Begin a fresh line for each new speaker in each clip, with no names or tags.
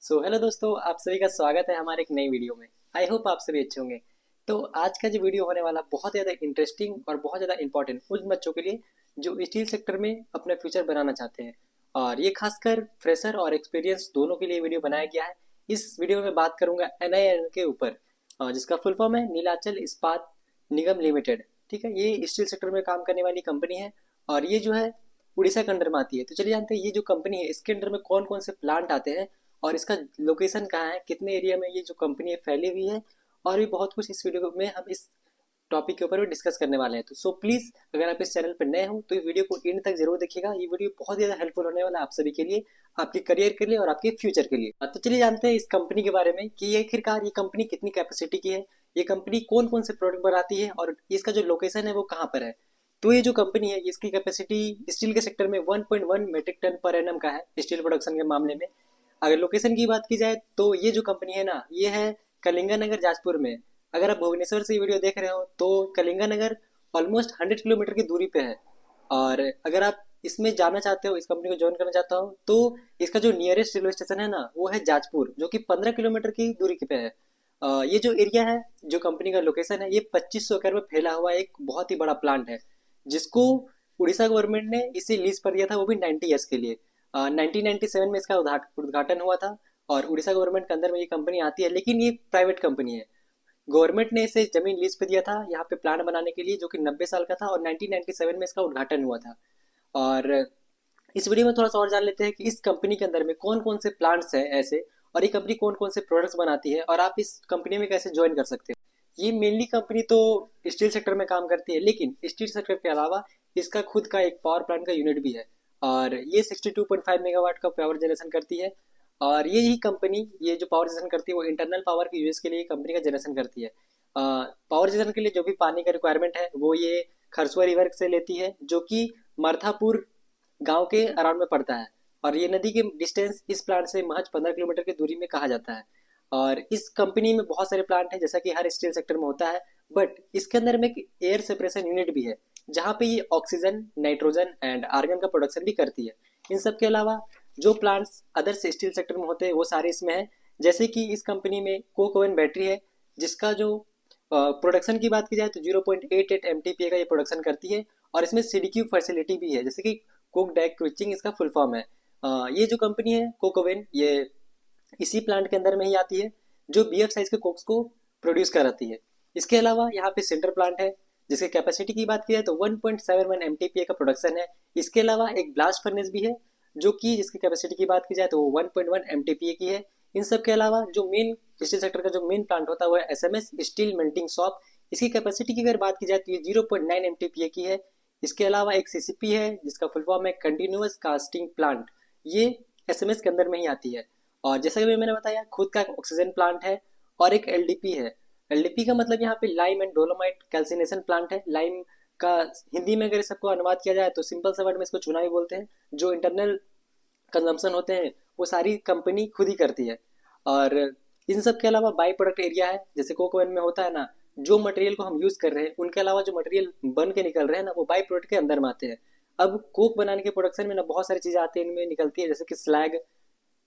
Hello दोस्तों, आप सभी का स्वागत है हमारे एक नई वीडियो में। आई होप आप सभी अच्छे होंगे। तो आज का जो वीडियो होने वाला बहुत ज़्यादा इंटरेस्टिंग और बहुत ज़्यादा इंपॉर्टेंट उन बच्चों के लिए जो स्टील सेक्टर में अपना फ्यूचर बनाना चाहते हैं। और ये खासकर फ्रेशर और एक्सपीरियंस दोनों के लिए वीडियो बनाया गया है। इस वीडियो में बात करूंगा NINL के ऊपर, जिसका फुल फॉर्म है नीलाचल इस्पात निगम लिमिटेड। ठीक है, ये स्टील सेक्टर में काम करने वाली कंपनी है और ये जो है उड़ीसा के अंडर में आती है। तो चलिए जानते हैं ये जो कंपनी है इसके अंडर में कौन कौन से प्लांट आते हैं और इसका लोकेशन कहाँ है, कितने एरिया में ये जो कंपनी है फैली हुई है, और भी बहुत कुछ इस वीडियो में हम इस टॉपिक के ऊपर भी डिस्कस करने वाले हैं। तो प्लीज़ अगर आप इस चैनल पर नए हो तो ये वीडियो को एंड तक जरूर देखिएगा। ये वीडियो बहुत ज़्यादा हेल्पफुल होने वाला है आप सभी के लिए, आपके करियर के लिए और आपके फ्यूचर के लिए। तो चलिए जानते हैं इस कंपनी के बारे में कि ये आखिरकार ये कंपनी कितनी कैपेसिटी की है, ये कंपनी कौन कौन से प्रोडक्ट बनाती है और इसका जो लोकेशन है वो कहाँ पर है। तो ये जो कंपनी है इसकी कैपेसिटी स्टील के सेक्टर में 1.1 मेट्रिक टन पर एनम का है स्टील प्रोडक्शन के मामले में। अगर लोकेशन की बात की जाए तो ये जो कंपनी है ना ये है कलिंगा नगर जाजपुर में। अगर आप भुवनेश्वर से ये वीडियो देख रहे हो तो कलिंगा नगर ऑलमोस्ट 100 किलोमीटर की दूरी पे है। और अगर आप इसमें जाना चाहते हो, इस कंपनी को ज्वाइन करना चाहते हो, तो इसका जो नियरेस्ट रेलवे स्टेशन है ना वो है जाजपुर, जो कि 15 किलोमीटर की दूरी पे है। ये जो एरिया है, जो कंपनी का लोकेशन है, ये 2500 एकड़ में फैला हुआ एक बहुत ही बड़ा प्लांट है, जिसको उड़ीसा गवर्नमेंट ने इसे लीज पर दिया था, वो भी 90 ईयर्स के लिए। 1997 में इसका उद्घाटन हुआ था और उड़ीसा गवर्नमेंट के अंदर में ये कंपनी आती है, लेकिन ये प्राइवेट कंपनी है। गवर्नमेंट ने इसे जमीन लीज पे दिया था यहाँ पे प्लांट बनाने के लिए, जो कि 90 साल का था, और 1997 में इसका उद्घाटन हुआ था। और इस वीडियो में थोड़ा सा और जान लेते हैं कि इस कंपनी के अंदर में कौन कौन से प्लांट्स हैं ऐसे, और ये कंपनी कौन कौन से प्रोडक्ट्स बनाती है और आप इस कंपनी में कैसे ज्वाइन कर सकते हो। ये मेनली कंपनी तो स्टील सेक्टर में काम करती है, लेकिन स्टील सेक्टर के अलावा इसका खुद का एक पावर प्लांट का यूनिट भी है और ये 62.5 मेगावाट का पावर जनरेशन करती है। और ये ही कंपनी ये जो पावर जनरेशन करती है वो इंटरनल पावर के यूज के लिए कंपनी का जनरेशन करती है। पावर जनरेशन के लिए जो भी पानी का रिक्वायरमेंट है वो ये खरसुआ रिवर से लेती है, जो कि मरथापुर गांव के अराउंड में पड़ता है। और ये नदी के डिस्टेंस इस प्लांट से महज 15 किलोमीटर की दूरी में कहा जाता है। और इस कंपनी में बहुत सारे प्लांट हैं जैसा कि हर स्टील सेक्टर में होता है, बट इसके अंदर में एक एयर सेपरेशन यूनिट भी है जहाँ पे ये ऑक्सीजन, नाइट्रोजन एंड आर्गन का प्रोडक्शन भी करती है। इन सब के अलावा जो प्लांट्स अदर स्टील सेक्टर में होते हैं वो सारे इसमें हैं। जैसे कि इस कंपनी में कोक ओवन बैटरी है, जिसका जो प्रोडक्शन की बात की जाए तो 0.88 MTPA का ये प्रोडक्शन करती है। और इसमें CDQ फैसिलिटी भी है, जैसे कि कोक डाइक क्विचिंग इसका फुल फॉर्म है। ये जो कंपनी है कोक ओवन, ये इसी प्लांट के अंदर में ही आती है, जो BF साइज के कोक्स को प्रोड्यूस कराती है। इसके अलावा यहाँ पे सेंटर प्लांट है, जिसके कैपेसिटी की बात की जाए तो 1.71 MTPA का प्रोडक्शन है। इसके अलावा एक ब्लास्ट फर्नेस भी है, जो कि जिसकी कैपेसिटी की बात की जाए तो वो 1.1 MTPA की है। इन सब के अलावा जो मेन स्टील सेक्टर का जो मेन प्लांट होता है वो है SMS स्टील मेल्टिंग शॉप। इसकी कैपेसिटी की अगर बात की जाए तो ये 0.9 MTPA की है। इसके अलावा एक CCP है जिसका फुल फॉर्म है कंटिन्यूअस कास्टिंग प्लांट, ये SMS के अंदर में ही आती है। और जैसा कि मैंने बताया खुद का ऑक्सीजन प्लांट है और एक LDP है। LDP का मतलब यहाँ पे lime and dolomite calcination plant है। लाइम का हिंदी में अगर सबको अनुवाद किया जाए तो सिंपल सा वर्ड में इसको चुनावी बोलते हैं। जो इंटरनल कंजम्पशन होते हैं वो सारी कंपनी खुद ही करती है। और इन सब के अलावा बाई प्रोडक्ट एरिया है, जैसे कोक ओवन में होता है ना, जो मटेरियल को हम यूज कर रहे हैं उनके अलावा जो मटेरियल बन के निकल रहे हैं ना वो बाई प्रोडक्ट के अंदर में आते हैं। अब कोक बनाने के प्रोडक्शन में ना बहुत सारी चीजें आती है, इनमें निकलती है, जैसे कि स्लैग,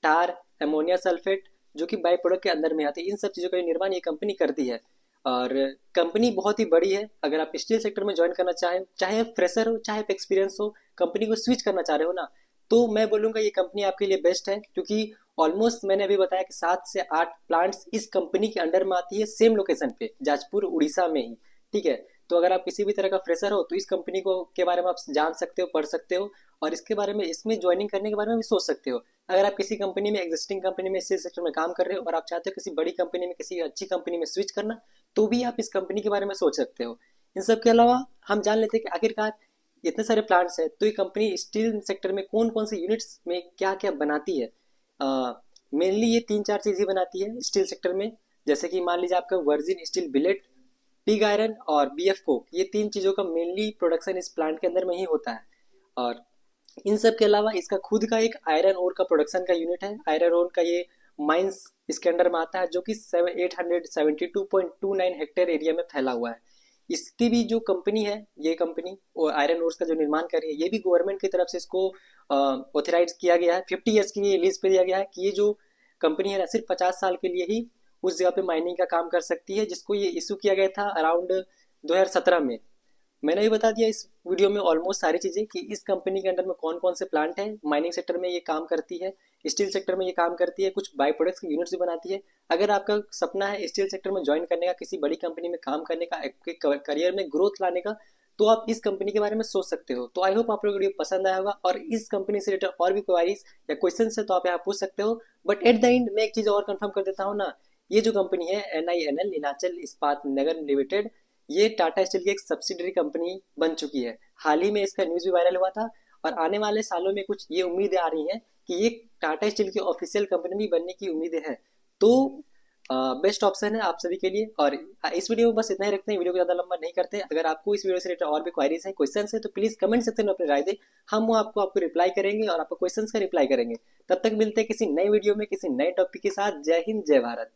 टार, एमोनिया सल्फेट, जो कि बाई प्रोडक्ट के अंदर में आती है। इन सब चीज़ों का निर्माण ये कंपनी करती है। और कंपनी बहुत ही बड़ी है। अगर आप स्टील सेक्टर में ज्वाइन करना चाहें, चाहे फ्रेशर हो चाहे एक्सपीरियंस हो, कंपनी को स्विच करना चाह रहे हो ना, तो मैं बोलूँगा ये कंपनी आपके लिए बेस्ट है, क्योंकि ऑलमोस्ट मैंने अभी बताया कि 7 से 8 प्लांट्स इस कंपनी के अंडर में आती है, सेम लोकेशन पे जाजपुर उड़ीसा में ही। ठीक है, तो अगर आप किसी भी तरह का फ्रेशर हो तो इस कंपनी को के बारे में आप जान सकते हो, पढ़ सकते हो, और इसके बारे में, इसमें ज्वाइनिंग करने के बारे में भी सोच सकते हो। अगर आप किसी कंपनी में, एग्जिस्टिंग कंपनी में, सेल्स सेक्टर में काम कर रहे हो और आप चाहते हो किसी बड़ी कंपनी में, किसी अच्छी कंपनी में स्विच करना, तो भी आप इस कंपनी के बारे में सोच सकते हो। इन सब के अलावा हम जान लेते हैं कि आखिरकार इतने सारे प्लांट्स हैं तो ये कंपनी स्टील सेक्टर में कौन कौन से यूनिट्स में क्या क्या बनाती है। मेनली ये 3-4 चीज़ ही बनाती है स्टील सेक्टर में, जैसे कि मान लीजिए आपका virgin steel billet, pig iron और BF कोक, ये 3 चीज़ों का मेनली प्रोडक्शन इस प्लांट के अंदर में ही होता है। और इन सब के अलावा इसका खुद का एक आयरन ओर का प्रोडक्शन का यूनिट है। आयरन ओर का ये माइंस इसके अंडर में आता है, जो कि 872.29 हेक्टेयर एरिया में फैला हुआ है। इसकी भी जो कंपनी है, ये कंपनी और आयरन ओर्स का जो निर्माण कर रही है, ये भी गवर्नमेंट की तरफ से इसको ऑथराइज किया गया है। 50 ईयर्स की ये लीज पे दिया गया है कि ये जो कंपनी है ना सिर्फ 50 साल के लिए ही उस जगह पे माइनिंग का काम कर सकती है, जिसको ये इशू किया गया था अराउंड 2017 में। मैंने भी बता दिया इस वीडियो में ऑलमोस्ट सारी चीज़ें कि इस कंपनी के अंडर में कौन कौन से प्लांट हैं, माइनिंग सेक्टर में ये काम करती है, स्टील सेक्टर में ये काम करती है, कुछ बाई प्रोडक्ट्स की यूनिट्स भी बनाती है। अगर आपका सपना है स्टील सेक्टर में ज्वाइन करने का, किसी बड़ी कंपनी में काम करने का, आपके करियर में ग्रोथ लाने का, तो आप इस कंपनी के बारे में सोच सकते हो। तो आई होप आप लोग वीडियो पसंद आया होगा, और इस कंपनी से रिलेटेड और भी क्वारीज या क्वेश्चन है तो आप यहाँ पूछ सकते हो। बट एट द एंड मैं एक चीज़ और कंफर्म कर देता हूँ ना, ये जो कंपनी है NINL नीलाचल इस्पात नगर लिमिटेड, ये टाटा स्टील की एक सब्सिडरी कंपनी बन चुकी है। हाल ही में इसका न्यूज़ भी वायरल हुआ था, और आने वाले सालों में कुछ ये उम्मीदें आ रही हैं कि ये टाटा स्टील की ऑफिशियल कंपनी भी बनने की उम्मीदें हैं। तो बेस्ट ऑप्शन है आप सभी के लिए। और इस वीडियो में बस इतना ही रखते हैं, वीडियो को ज़्यादा लंबा नहीं करते। अगर आपको इस वीडियो से रिलेटेड और भी क्वारीज है, क्वेश्चन है, तो प्लीज़ कमेंट सेक्शन में अपनी राय दें। हम वो आपको रिप्लाई करेंगे और आपको क्वेश्चन का रिप्लाई करेंगे। तब तक मिलते हैं किसी नई वीडियो में किसी नए टॉपिक के साथ। जय हिंद, जय भारत।